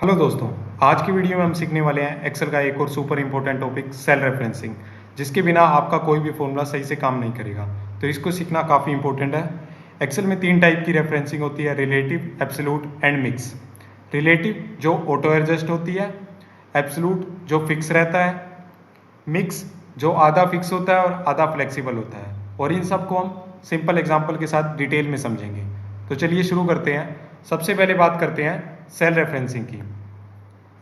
Hello दोस्तों, आज की वीडियो में हम सीखने वाले हैं एक्सेल का एक और super important topic cell referencing, जिसके बिना आपका कोई भी फॉर्मूला सही से काम नहीं करेगा। तो इसको सीखना काफ़ी इंपॉर्टेंट है। एक्सेल में 3 टाइप की रेफरेंसिंग होती है: relative, absolute and mix. Relative जो ऑटो एडजस्ट होती है, एब्सोल्यूट जो फिक्स रहता है, मिक्स जो आधा फिक्स होता है और आधा फ्लेक्सिबल होता है। और इन सब को हम सिंपल एग्जांपल के साथ डिटेल में समझेंगे। तो चलिए शुरू करते हैं। सबसे पहले बात करते हैं सेल रेफरेंसिंग की।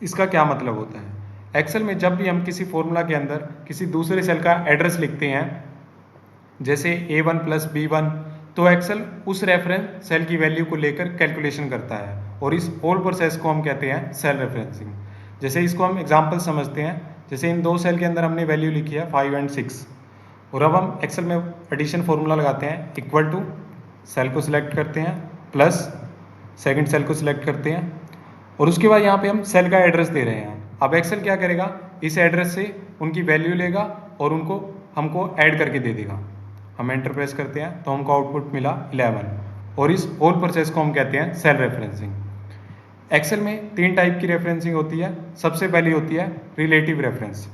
इसका क्या मतलब होता है? एक्सेल में जब भी हम किसी फॉर्मूला के अंदर किसी दूसरे सेल का एड्रेस लिखते हैं, जैसे A1 प्लस B1, तो एक्सेल उस रेफरेंस सेल की वैल्यू को लेकर कैलकुलेशन करता है और इस होल प्रोसेस को हम कहते हैं सेल रेफरेंसिंग। जैसे इसको हम एग्जांपल समझते हैं। जैसे इन दो सेल के अंदर हमने वैल्यू लिखी है 5 एंड 6, और अब हम एक्सेल में एडिशन फॉर्मूला लगाते हैं। इक्वल टू, सेल को सिलेक्ट करते हैं, प्लस सेकंड सेल को सिलेक्ट करते हैं, और उसके बाद यहाँ पे हम सेल का एड्रेस दे रहे हैं। अब एक्सेल क्या करेगा, इस एड्रेस से उनकी वैल्यू लेगा और उनको हमको ऐड करके दे देगा। हम एंटर प्रेस करते हैं तो हमको आउटपुट मिला 11, और इस होल प्रोसेस को हम कहते हैं सेल रेफरेंसिंग। एक्सेल में 3 टाइप की रेफरेंसिंग होती है। सबसे पहली होती है relative reference.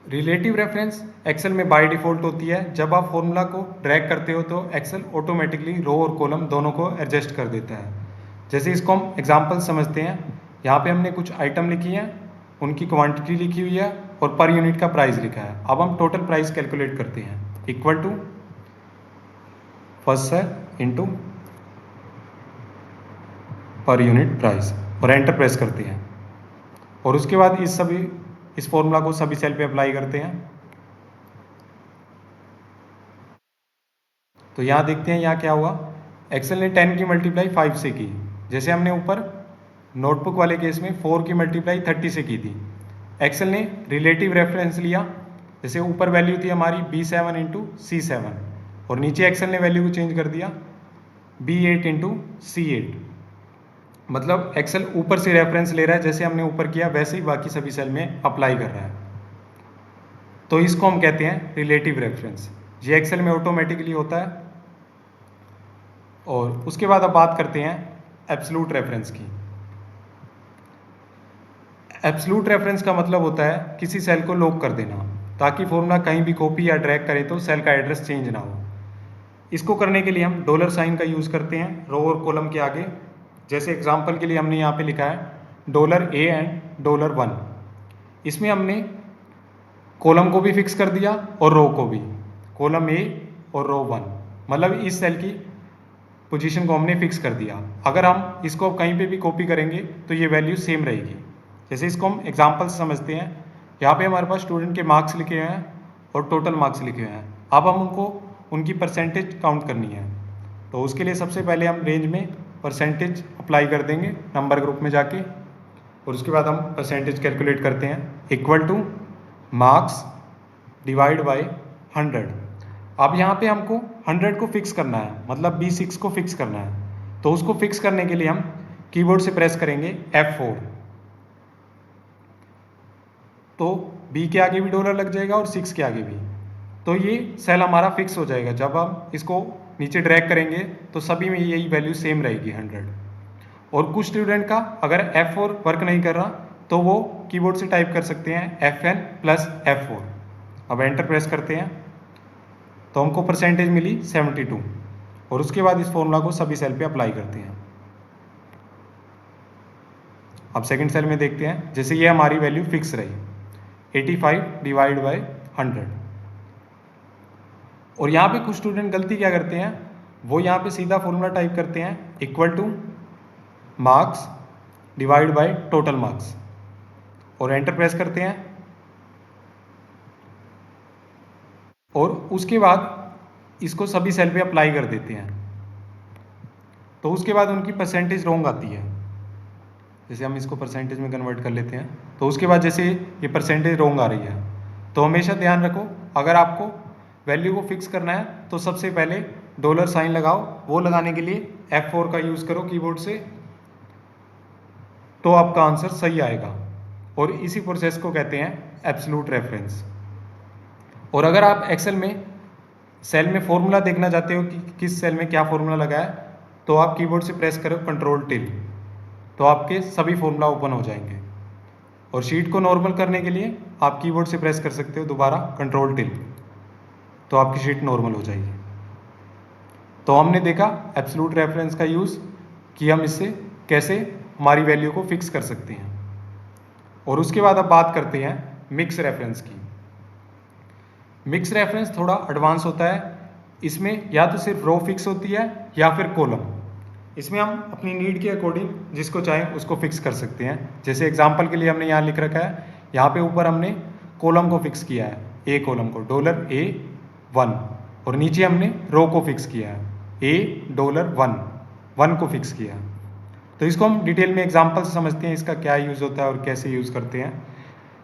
Relative reference Excel में बाय डिफ़ॉल्ट होती है। जब आप फॉर्मूला को ड्रैग करते हो तो एक्सेल ऑटोमेटिकली रो और कॉलम दोनों को एडजस्ट कर देता है। जैसे इसको हम एग्जांपल समझते हैं। यहाँ पे हमने कुछ आइटम लिखी हैं, उनकी क्वांटिटी लिखी हुई है और पर यूनिट का प्राइस लिखा है। अब हम टोटल प्राइस कैलकुलेट करते हैं। इक्वल टू फर्स्ट है इंटू पर यूनिट प्राइस, और एंटर प्रेस करते हैं। और उसके बाद इस फॉर्मूला को सभी सेल पे अप्लाई करते हैं। तो यहाँ देखते हैं यहाँ क्या हुआ। एक्सेल ने 10 की मल्टीप्लाई 5 से की, जैसे हमने ऊपर नोटबुक वाले केस में 4 की मल्टीप्लाई 30 से की थी। एक्सेल ने रिलेटिव रेफरेंस लिया। जैसे ऊपर वैल्यू थी हमारी B7 इंटू C7, और नीचे एक्सेल ने वैल्यू को चेंज कर दिया B8 इंटू C8। मतलब एक्सेल ऊपर से रेफरेंस ले रहा है, जैसे हमने ऊपर किया वैसे ही बाकी सभी सेल में अप्लाई कर रहा है। तो इसको हम कहते हैं रिलेटिव रेफरेंस। ये एक्सेल में ऑटोमेटिकली होता है। और उसके बाद अब बात करते हैं एब्सोल्यूट रेफरेंस की। एब्सोल्यूट रेफरेंस का मतलब होता है किसी सेल को लॉक कर देना, ताकि फॉर्मूला कहीं भी कॉपी या ड्रैग करे तो सेल का एड्रेस चेंज ना हो। इसको करने के लिए हम डॉलर साइन का यूज़ करते हैं रो और कॉलम के आगे। जैसे एग्जांपल के लिए हमने यहाँ पे लिखा है $A एंड $1। इसमें हमने कॉलम को भी फिक्स कर दिया और रो को भी, कॉलम A और रो 1, मतलब इस सेल की पोजीशन को हमने फिक्स कर दिया। अगर हम इसको कहीं पे भी कॉपी करेंगे तो ये वैल्यू सेम रहेगी। जैसे इसको हम एग्जांपल से समझते हैं। यहाँ पे हमारे पास स्टूडेंट के मार्क्स लिखे हुए हैं और टोटल मार्क्स लिखे हुए हैं। अब हम उनको उनकी परसेंटेज काउंट करनी है। तो उसके लिए सबसे पहले हम रेंज में परसेंटेज अप्लाई कर देंगे नंबर ग्रुप में जाके, और उसके बाद हम परसेंटेज कैलकुलेट करते हैं। Equal two marks divide by 100। अब यहाँ पे हमको 100 को फिक्स करना है, मतलब B6 को फिक्स करना है। तो उसको फिक्स करने के लिए हम कीबोर्ड से प्रेस करेंगे F4। तो B के आगे भी डॉलर लग जाएगा और 6 के आगे भी। तो ये सेल हमारा फिक्स हो जाएगा। जब हम इसको नीचे ड्रैग करेंगे तो सभी में यही वैल्यू सेम रहेगी 100। और कुछ स्टूडेंट का अगर F4 वर्क नहीं कर रहा तो वो कीबोर्ड से टाइप कर सकते हैं FN प्लस F4। अब एंटर प्रेस करते हैं तो हमको परसेंटेज मिली 72, और उसके बाद इस फॉर्मूला को सभी सेल पे अप्लाई करते हैं। अब सेकंड सेल में देखते हैं। जैसे ये हमारी वैल्यू फिक्स रही 85 डिवाइड बाय 100। और यहाँ पे कुछ स्टूडेंट गलती क्या करते हैं, वो यहाँ पे सीधा फॉर्मूला टाइप करते हैं equal two marks divide by total marks, और एंटर प्रेस करते हैं। और उसके बाद इसको सभी सेल पे अप्लाई कर देते हैं। तो उसके बाद उनकी परसेंटेज रॉन्ग आती है। जैसे हम इसको परसेंटेज में कन्वर्ट कर लेते हैं, तो उसके बाद जैसे ये परसेंटेज रॉन्ग आ रही है। तो हमेशा ध्यान रखो, अगर आपको वैल्यू को फिक्स करना है तो सबसे पहले डॉलर साइन लगाओ। वो लगाने के लिए F4 का यूज़ करो कीबोर्ड से, तो आपका आंसर सही आएगा। और इसी प्रोसेस को कहते हैं एब्सोल्यूट रेफरेंस। और अगर आप एक्सेल में सेल में फॉर्मूला देखना चाहते हो कि किस सेल में क्या फॉर्मूला लगा है, तो आप कीबोर्ड से प्रेस करो कंट्रोल टिल, तो आपके सभी फॉर्मूला ओपन हो जाएंगे। और शीट को नॉर्मल करने के लिए आप कीबोर्ड से प्रेस कर सकते हो दोबारा कंट्रोल टिल, तो आपकी शीट नॉर्मल हो जाएगी। तो हमने देखा एब्सोल्यूट रेफरेंस का यूज़ कि हम इससे कैसे हमारी वैल्यू को फिक्स कर सकते हैं। और उसके बाद अब बात करते हैं मिक्स रेफरेंस की। मिक्स रेफरेंस थोड़ा एडवांस होता है। इसमें या तो सिर्फ रो फिक्स होती है या फिर कॉलम। इसमें हम अपनी नीड के अकॉर्डिंग जिसको चाहें उसको फिक्स कर सकते हैं। जैसे एग्जांपल के लिए हमने यहाँ लिख रखा है, यहाँ पे ऊपर हमने कॉलम को फिक्स किया है, ए कॉलम को $A1, और नीचे हमने रो को फिक्स किया है $1 को फिक्स किया है। तो इसको हम डिटेल में एग्जाम्पल से समझते हैं इसका क्या यूज़ होता है और कैसे यूज़ करते हैं।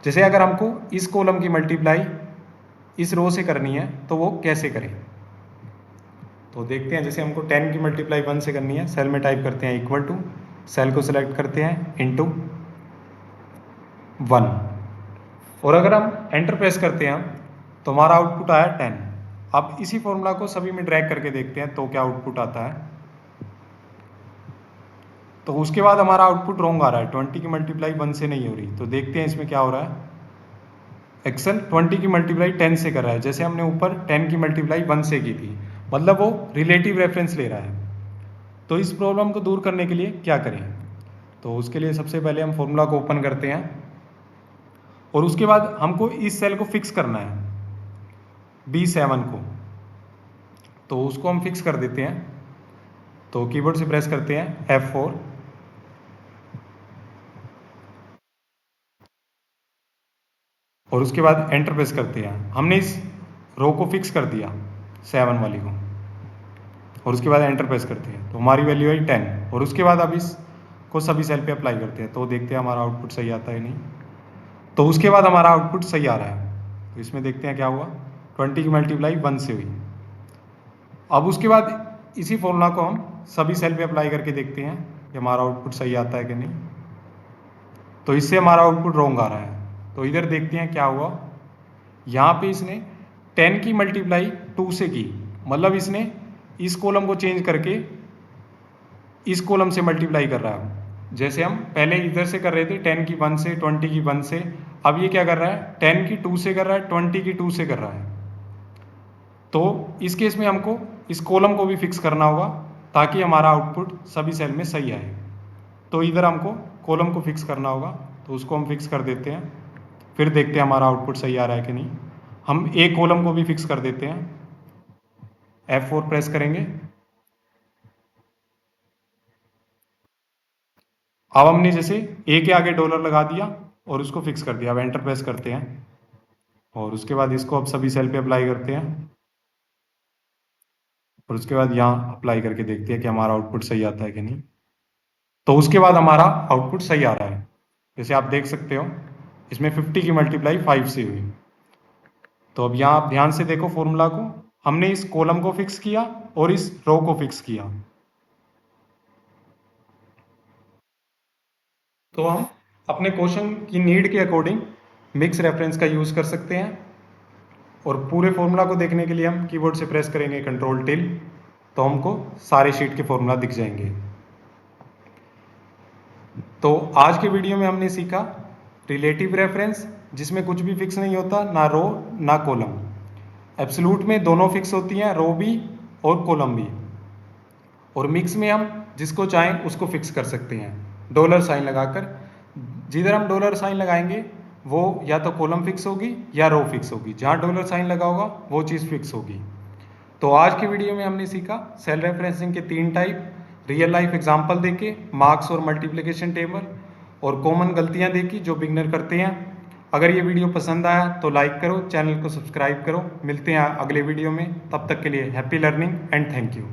जैसे अगर हमको इस कॉलम की मल्टीप्लाई इस रो से करनी है तो वो कैसे करें, तो देखते हैं। जैसे हमको 10 की मल्टीप्लाई 1 से करनी है, सेल में टाइप करते हैं इक्वल टू, सेल को सिलेक्ट करते हैं इनटू 1, और अगर हम एंटर प्रेस करते हैं तो हमारा आउटपुट आया 10। अब इसी फॉर्मूला को सभी में ड्रैग करके देखते हैं तो क्या आउटपुट आता है। तो उसके बाद हमारा आउटपुट रॉन्ग आ रहा है, 20 की मल्टीप्लाई 1 से नहीं हो रही। तो देखते हैं इसमें क्या हो रहा है। एक्सेल 20 की मल्टीप्लाई 10 से कर रहा है, जैसे हमने ऊपर 10 की मल्टीप्लाई 1 से की थी, मतलब वो रिलेटिव रेफरेंस ले रहा है। तो इस प्रॉब्लम को दूर करने के लिए क्या करें, तो उसके लिए सबसे पहले हम फॉर्मूला को ओपन करते हैं और उसके बाद हमको इस सेल को फिक्स करना है B7 को, तो उसको हम फिक्स कर देते हैं। तो कीबोर्ड से प्रेस करते हैं F4, और उसके बाद एंटर प्रेस करते हैं। हमने इस रो को फिक्स कर दिया 7 वाली को, और उसके बाद एंटर प्रेस करते हैं तो हमारी वैल्यू आई 10। और उसके बाद अब इसको सभी सेल पे अप्लाई करते हैं तो देखते हैं हमारा आउटपुट सही आता है नहीं। तो उसके बाद हमारा आउटपुट सही आ रहा है। तो इसमें देखते हैं क्या हुआ, 20 की मल्टीप्लाई 1 से हुई। अब उसके बाद इसी फॉर्मूला को हम सभी सेल पे अप्लाई करके देखते हैं कि हमारा आउटपुट सही आता है कि नहीं। तो इससे हमारा आउटपुट रॉन्ग आ रहा है। तो इधर देखते हैं क्या हुआ, यहाँ पे इसने 10 की मल्टीप्लाई 2 से की, मतलब इसने इस कॉलम को चेंज करके इस कॉलम से मल्टीप्लाई कर रहा है। जैसे हम पहले इधर से कर रहे थे 10 की 1 से, 20 की 1 से, अब ये क्या कर रहा है 10 की 2 से कर रहा है, 20 की 2 से कर रहा है। तो इस केस में हमको इस कॉलम को भी फिक्स करना होगा ताकि हमारा आउटपुट सभी सेल में सही आए। तो इधर हमको कॉलम को फिक्स करना होगा, तो उसको हम फिक्स कर देते हैं। फिर देखते हैं हमारा आउटपुट सही आ रहा है कि नहीं। हम एक कॉलम को भी फिक्स कर देते हैं, F4 प्रेस करेंगे। अब हमने जैसे ए के आगे डॉलर लगा दिया और उसको फिक्स कर दिया। अब एंटर प्रेस करते हैं और उसके बाद इसको अब सभी सेल पे अप्लाई करते हैं, और उसके बाद यहाँ अप्लाई करके देखते हैं कि हमारा आउटपुट सही आता है कि नहीं। तो उसके बाद हमारा आउटपुट सही आ रहा है। जैसे आप देख सकते हो इसमें 50 की मल्टीप्लाई 5 से हुई। तो अब यहाँ आप ध्यान से देखो फॉर्मूला को, हमने इस कॉलम को फिक्स किया और इस रो को फिक्स किया। तो हम अपने क्वेश्चन की नीड के अकॉर्डिंग मिक्स रेफरेंस का यूज़ कर सकते हैं। और पूरे फॉर्मूला को देखने के लिए हम कीबोर्ड से प्रेस करेंगे कंट्रोल टिल, तो हमको सारे शीट के फॉर्मूला दिख जाएंगे। तो आज के वीडियो में हमने सीखा रिलेटिव रेफरेंस, जिसमें कुछ भी फिक्स नहीं होता, ना रो ना कॉलम। एब्सोल्यूट में दोनों फिक्स होती हैं, रो भी और कॉलम भी। और मिक्स में हम जिसको चाहें उसको फिक्स कर सकते हैं डॉलर साइन लगाकर। जिधर हम डॉलर साइन लगाएंगे वो या तो कॉलम फिक्स होगी या रो फिक्स होगी, जहाँ डॉलर साइन लगा होगा वो चीज़ फिक्स होगी। तो आज के वीडियो में हमने सीखा सेल रेफरेंसिंग के 3 टाइप, रियल लाइफ एग्जांपल देके, मार्क्स और मल्टीप्लिकेशन टेबल, और कॉमन गलतियां देखी जो बिगनर करते हैं। अगर ये वीडियो पसंद आया तो लाइक करो, चैनल को सब्सक्राइब करो। मिलते हैं अगले वीडियो में, तब तक के लिए happy learning and thank you.